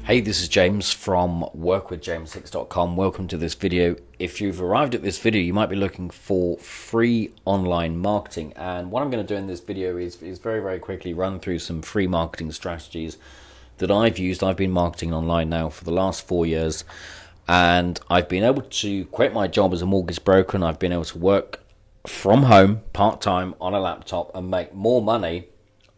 Hey, this is James from workwithjames6.com. Welcome to this video. If you've arrived at this video, you might be looking for free online marketing. And what I'm going to do in this video is very quickly run through some free marketing strategies that I've used. I've been marketing online now for the last 4 years, and I've been able to quit my job as a mortgage broker, and I've been able to work from home part-time on a laptop and make more money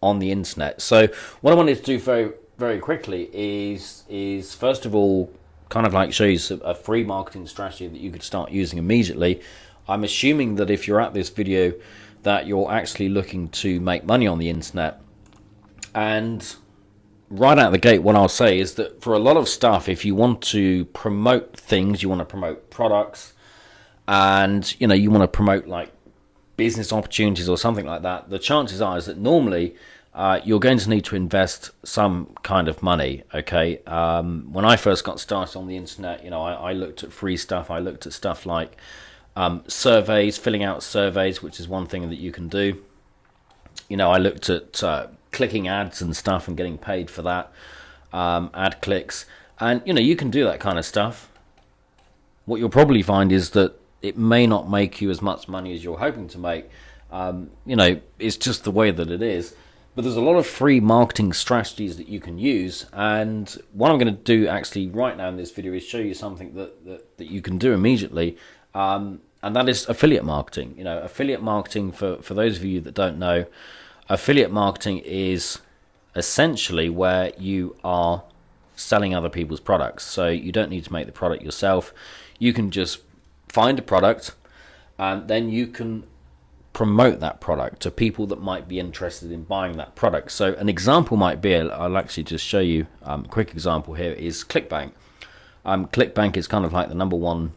on the internet. So what I wanted to do very quickly is first of all kind of like show you a free marketing strategy that you could start using immediately. I'm assuming that if you're at this video that you're actually looking to make money on the internet. And right out of the gate, what I'll say is that for a lot of stuff, if you want to promote things, you want to promote products, and you want to promote like business opportunities or something like that, the chances are is that normally you're going to need to invest some kind of money. Okay, when I first got started on the internet, I looked at free stuff. I looked at stuff like surveys, filling out surveys, which is one thing that you can do. I looked at clicking ads and stuff and getting paid for that, ad clicks, and you can do that kind of stuff. What you'll probably find is that it may not make you as much money as you're hoping to make. It's just the way that it is. But there's a lot of free marketing strategies that you can use, and what I'm going to do actually right now in this video is show you something that you can do immediately, and that is affiliate marketing. Affiliate marketing, for those of you that don't know, affiliate marketing is essentially where you are selling other people's products. So you don't need to make the product yourself. You can just find a product, and then you can promote that product to people that might be interested in buying that product. So an example might be, I'll actually just show you a quick example here, is ClickBank. ClickBank is kind of like the number one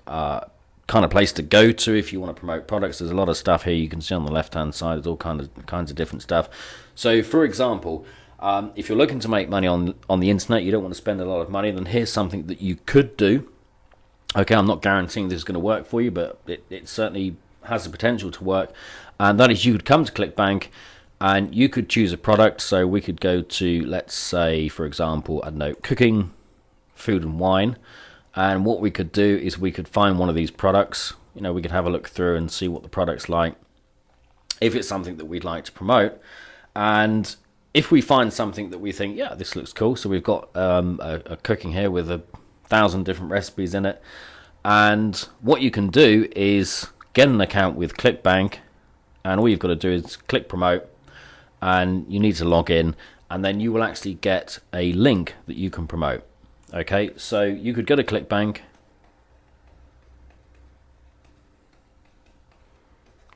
kind of place to go to if you want to promote products. There's a lot of stuff here you can see on the left hand side. There's all kinds of different stuff. So for example, if you're looking to make money on the internet, you don't want to spend a lot of money, then here's something that you could do. Okay, I'm not guaranteeing this is going to work for you, but it certainly has the potential to work, and that is you could come to ClickBank and you could choose a product. So we could go to, let's say, for example, I don't know, cooking, food and wine, and what we could do is we could find one of these products. We could have a look through and see what the product's like, if it's something that we'd like to promote. And if we find something that we think, yeah, this looks cool, so we've got a cooking here with 1,000 different recipes in it, and what you can do is get an account with ClickBank, and all you've got to do is click promote, and you need to log in, and then you will actually get a link that you can promote. Okay, so you could go to ClickBank,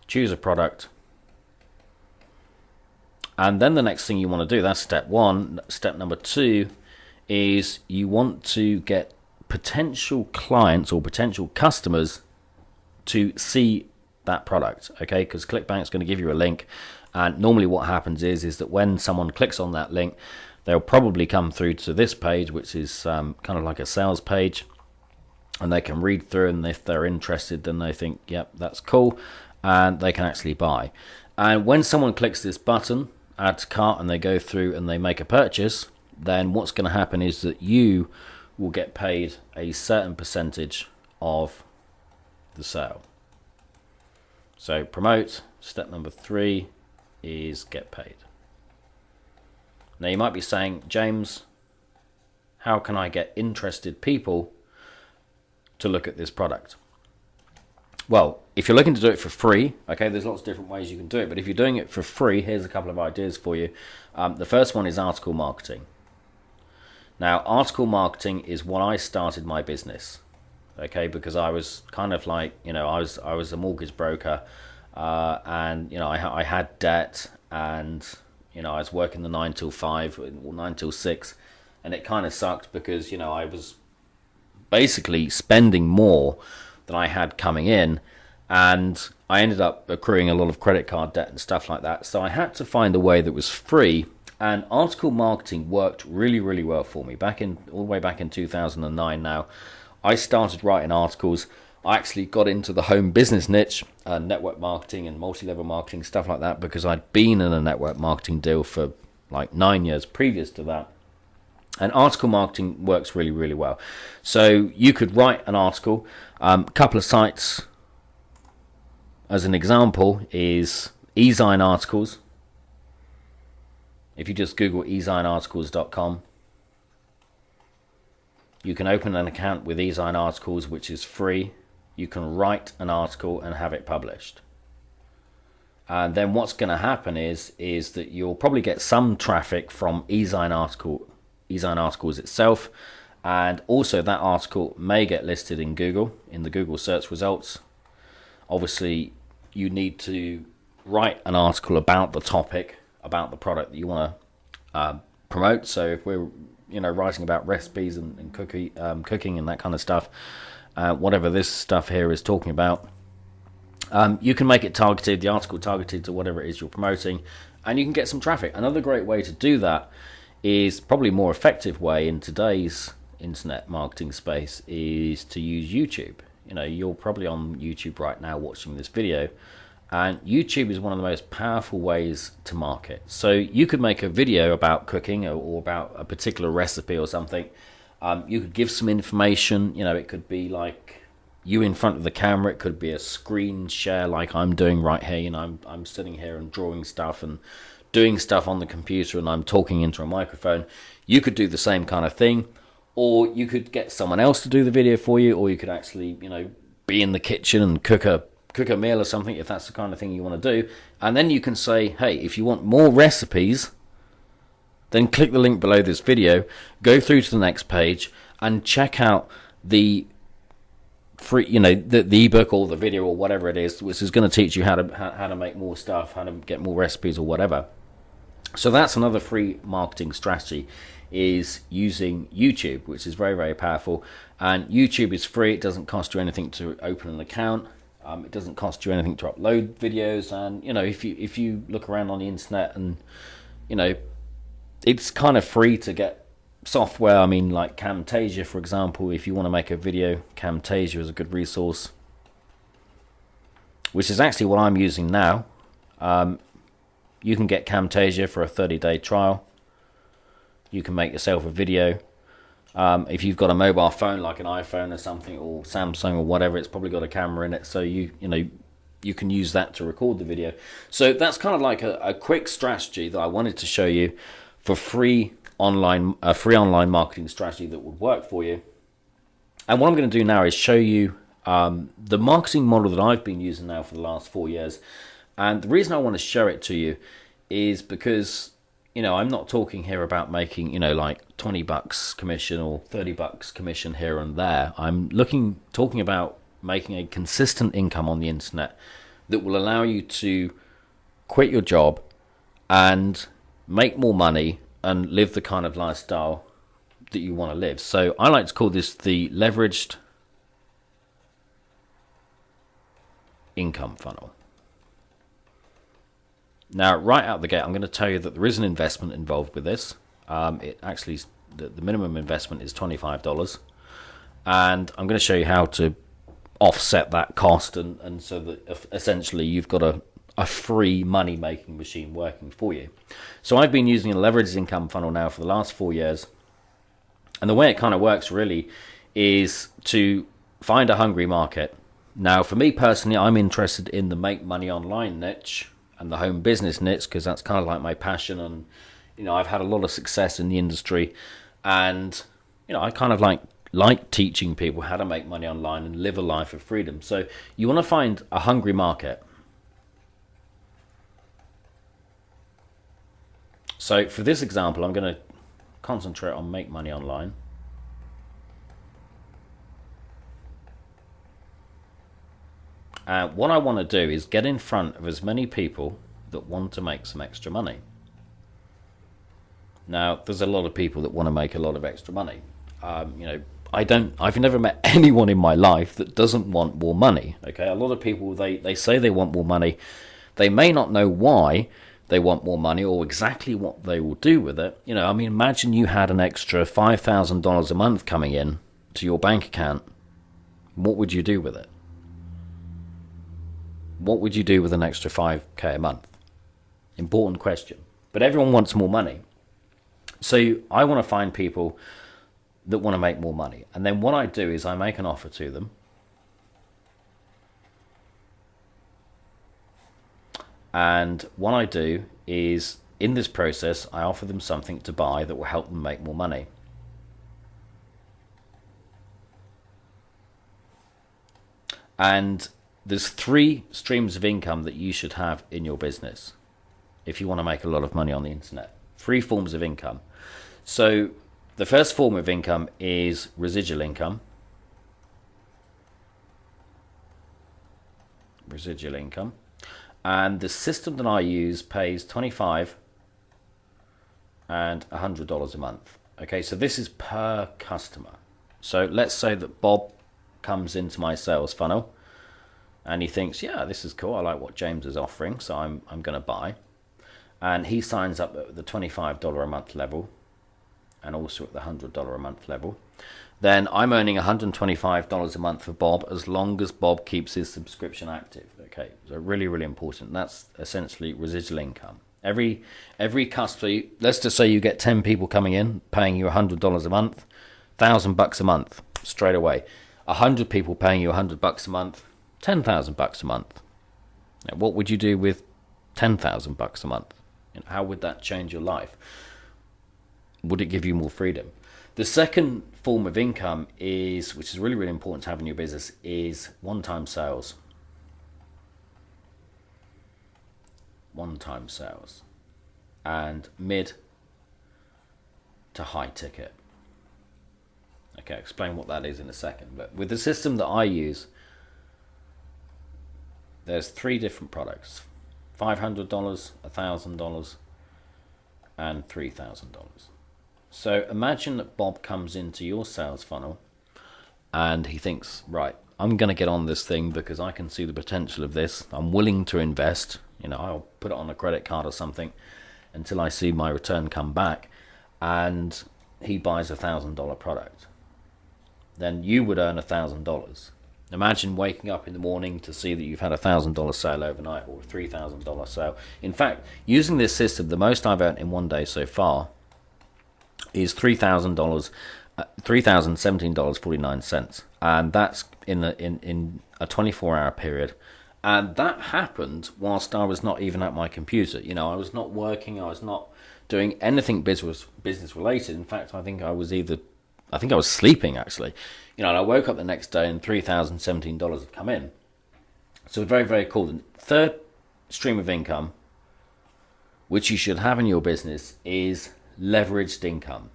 choose a product, and then the next thing you want to do, that's step one. Step number two is you want to get potential clients or potential customers to see that product, okay? Because ClickBank's going to give you a link, and normally what happens is that when someone clicks on that link, they'll probably come through to this page, which is kind of like a sales page, and they can read through, and if they're interested, then they think, yep, that's cool, and they can actually buy. And when someone clicks this button, add to cart, and they go through and they make a purchase, then what's going to happen is that you will get paid a certain percentage of the sale. So promote, step number 3 is get paid. Now you might be saying, James, how can I get interested people to look at this product? Well, if you're looking to do it for free, okay, there's lots of different ways you can do it, but if you're doing it for free, here's a couple of ideas for you. The first one is article marketing. Now, article marketing is what I started my business. Okay, because I was kind of like, I was a mortgage broker, and I had debt, and I was working the 9 till 5 or 9 till 6, and it kind of sucked because I was basically spending more than I had coming in, and I ended up accruing a lot of credit card debt and stuff like that. So I had to find a way that was free, and article marketing worked really well for me all the way back in 2009. Now, I started writing articles. I actually got into the home business niche, network marketing and multi-level marketing, stuff like that, because I'd been in a network marketing deal for like 9 years previous to that. And article marketing works really, really well. So you could write an article. A couple of sites, as an example, is eZine Articles. If you just Google eZinearticles.com, you can open an account with eZine Articles, which is free. You can write an article and have it published. And then what's going to happen is that you'll probably get some traffic from eZine Articles itself, and also that article may get listed in Google, in the Google search results. Obviously, you need to write an article about the topic, about the product that you want to promote. So if we're writing about recipes and cooking and that kind of stuff, whatever this stuff here is talking about, you can make it targeted, the article targeted to whatever it is you're promoting, and you can get some traffic. Another great way to do that is, probably a more effective way in today's internet marketing space, is to use YouTube. You're probably on YouTube right now watching this video, and YouTube is one of the most powerful ways to market. So you could make a video about cooking or about a particular recipe or something. You could give some information. It could be like you in front of the camera. It could be a screen share like I'm doing right here. I'm sitting here and drawing stuff and doing stuff on the computer, and I'm talking into a microphone. You could do the same kind of thing, or you could get someone else to do the video for you, or you could actually be in the kitchen and cook a meal or something, if that's the kind of thing you want to do. And then you can say, hey, if you want more recipes, then click the link below this video, go through to the next page, and check out the free, the ebook or the video or whatever it is, which is going to teach you how to make more stuff, how to get more recipes or whatever. So that's another free marketing strategy, is using YouTube, which is very, very powerful. And YouTube is free. It doesn't cost you anything to open an account. It doesn't cost you anything to upload videos. And if you look around on the internet, and it's kind of free to get software. I mean, like Camtasia, for example. If you want to make a video, Camtasia is a good resource, which is actually what I'm using now. You can get Camtasia for a 30-day trial. You can make yourself a video. If you've got a mobile phone like an iPhone or something, or Samsung or whatever, it's probably got a camera in it, so you can use that to record the video. So that's kind of like a quick strategy that I wanted to show you for free online marketing strategy that would work for you. And what I'm going to do now is show you the marketing model that I've been using now for the last 4 years. And the reason I want to show it to you is because I'm not talking here about making like $20 commission or $30 commission here and there. I'm talking about making a consistent income on the internet that will allow you to quit your job and make more money and live the kind of lifestyle that you want to live. So I like to call this the leveraged income funnel. Now, right out the gate, I'm going to tell you that there is an investment involved with this. It actually, the minimum investment is $25, and I'm going to show you how to offset that cost, and so that essentially you've got a free money-making machine working for you. So I've been using a leveraged income funnel now for the last 4 years, and the way it kind of works really is to find a hungry market. Now, for me personally, I'm interested in the make money online niche and the home business niche, because that's kind of like my passion, and I've had a lot of success in the industry, and I kind of like teaching people how to make money online and live a life of freedom. So you want to find a hungry market. So for this example, I'm going to concentrate on make money online. What I want to do is get in front of as many people that want to make some extra money. Now, there's a lot of people that want to make a lot of extra money. I've never met anyone in my life that doesn't want more money. Okay, a lot of people, they say they want more money. They may not know why they want more money or exactly what they will do with it. Imagine you had an extra $5,000 a month coming in to your bank account. What would you do with it? What would you do with an extra $5,000 a month? Important question. But everyone wants more money. So I want to find people that want to make more money. And then what I do is I make an offer to them. And what I do is, in this process, I offer them something to buy that will help them make more money. And there's 3 streams of income that you should have in your business if you want to make a lot of money on the internet. 3 forms of income. So the first form of income is residual income. Residual income. And the system that I use pays $25 and $100 a month. Okay, so this is per customer. So let's say that Bob comes into my sales funnel and he thinks, yeah, this is cool, I like what James is offering, so I'm going to buy. And he signs up at the $25 a month level and also at the $100 a month level. Then I'm earning $125 a month for Bob as long as Bob keeps his subscription active. Okay, so really, really important. That's essentially residual income. Every customer, let's just say you get 10 people coming in, paying you $100 a month, $1,000 a month straight away. 100 people paying you $100 a month, $10,000 a month. Now, what would you do with $10,000 a month? How would that change your life? Would it give you more freedom? The second form of income is, which is really, really important to have in your business, is one-time sales. One-time sales. And mid to high ticket. Okay, I'll explain what that is in a second. But with the system that I use, there's 3 different products. $500, $1,000, and $3,000. So imagine that Bob comes into your sales funnel and he thinks, right, I'm going to get on this thing because I can see the potential of this. I'm willing to invest. I'll put it on a credit card or something until I see my return come back. And he buys a $1,000 product. Then you would earn $1,000. Imagine waking up in the morning to see that you've had a $1,000 sale overnight or a $3,000 sale. In fact, using this system, the most I've earned in one day so far is $3,000, $3,017.49, and that's in a 24-hour period. And that happened whilst I was not even at my computer. I was not working. I was not doing anything business related. In fact, I think I was sleeping actually. And I woke up the next day and $3,017 had come in. So very, very cool. The third stream of income, which you should have in your business, is leveraged income.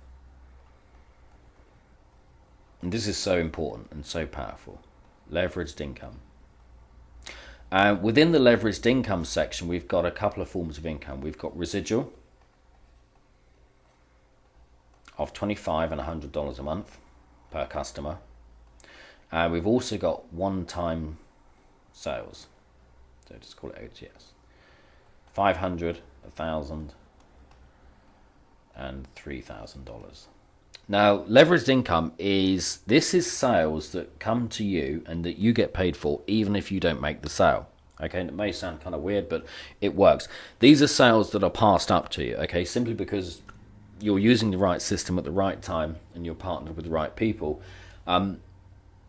And this is so important and so powerful. Leveraged income. Within the leveraged income section, we've got a couple of forms of income. We've got residual of $25 and $100 a month per customer. We've also got one-time sales. So just call it OTS. $500, $1,000, and $3,000. Now, leveraged income is sales that come to you and that you get paid for even if you don't make the sale. Okay, and it may sound kind of weird, but it works. These are sales that are passed up to you, okay, simply because you're using the right system at the right time and you're partnered with the right people.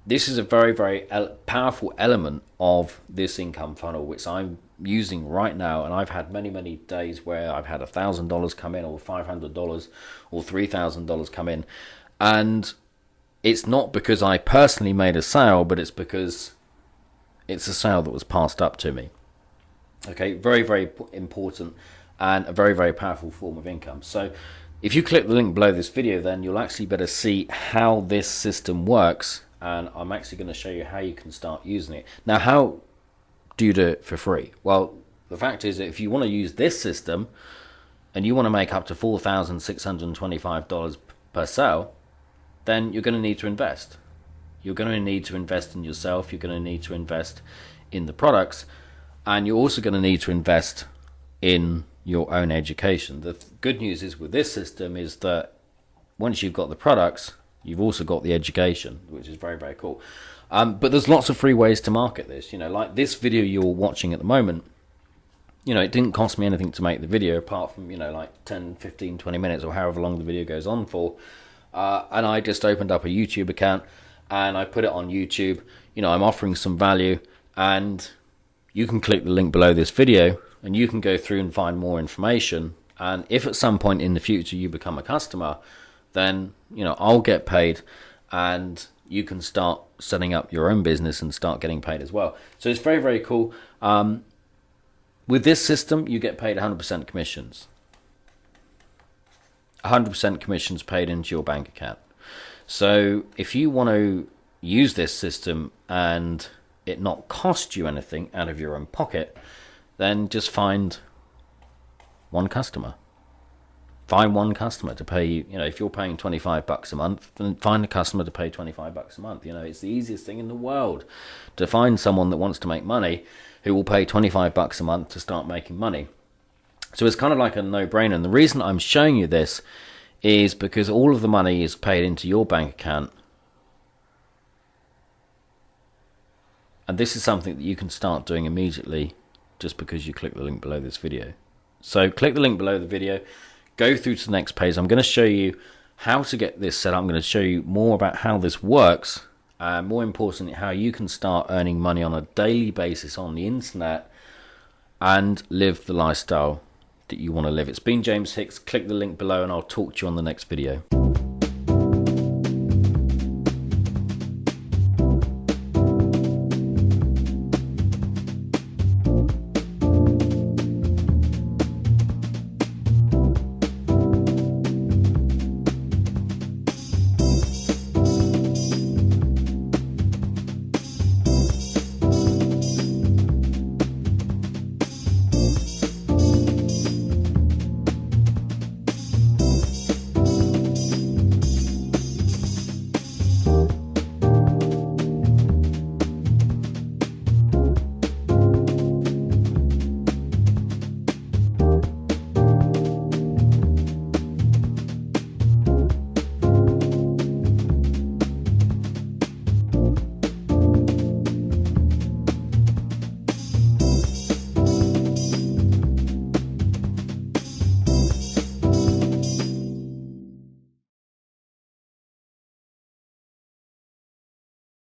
This is a very, very powerful element of this income funnel, which I'm using right now. And I've had many, many days where I've had $1,000 come in or $500 or $3,000 come in. And it's not because I personally made a sale, but it's because it's a sale that was passed up to me. Okay, very, very important and a very, very powerful form of income. So if you click the link below this video, then you'll actually better see how this system works. And I'm actually going to show you how you can start using it. Now, how do you do it for free? Well, the fact is that if you want to use this system and you want to make up to $4,625 per sale, then you're going to need to invest. You're going to need to invest in yourself. You're going to need to invest in the products. And you're also going to need to invest in your own education. The good news is with this system is that once you've got the products, you've also got the education, which is very, very cool. But there's lots of free ways to market this. Like this video you're watching at the moment, it didn't cost me anything to make the video apart from, like 10, 15, 20 minutes or however long the video goes on for. And I just opened up a YouTube account and I put it on YouTube. I'm offering some value, and you can click the link below this video and you can go through and find more information. And if at some point in the future you become a customer, then, I'll get paid and you can start setting up your own business and start getting paid as well. So it's very, very cool. With this system, you get paid 100% commissions. 100% commissions paid into your bank account. So if you want to use this system and it not cost you anything out of your own pocket, then just find one customer. Find one customer to pay you. If you're paying $25 a month, then find a customer to pay $25 a month. It's the easiest thing in the world to find someone that wants to make money who will pay $25 a month to start making money. So it's kind of like a no-brainer. And the reason I'm showing you this is because all of the money is paid into your bank account. And this is something that you can start doing immediately just because you click the link below this video. So click the link below the video, go through to the next page. I'm going to show you how to get this set up. I'm going to show you more about how this works, and more importantly, how you can start earning money on a daily basis on the internet and live the lifestyle that you want to live. It's been James Hicks. Click the link below and I'll talk to you on the next video.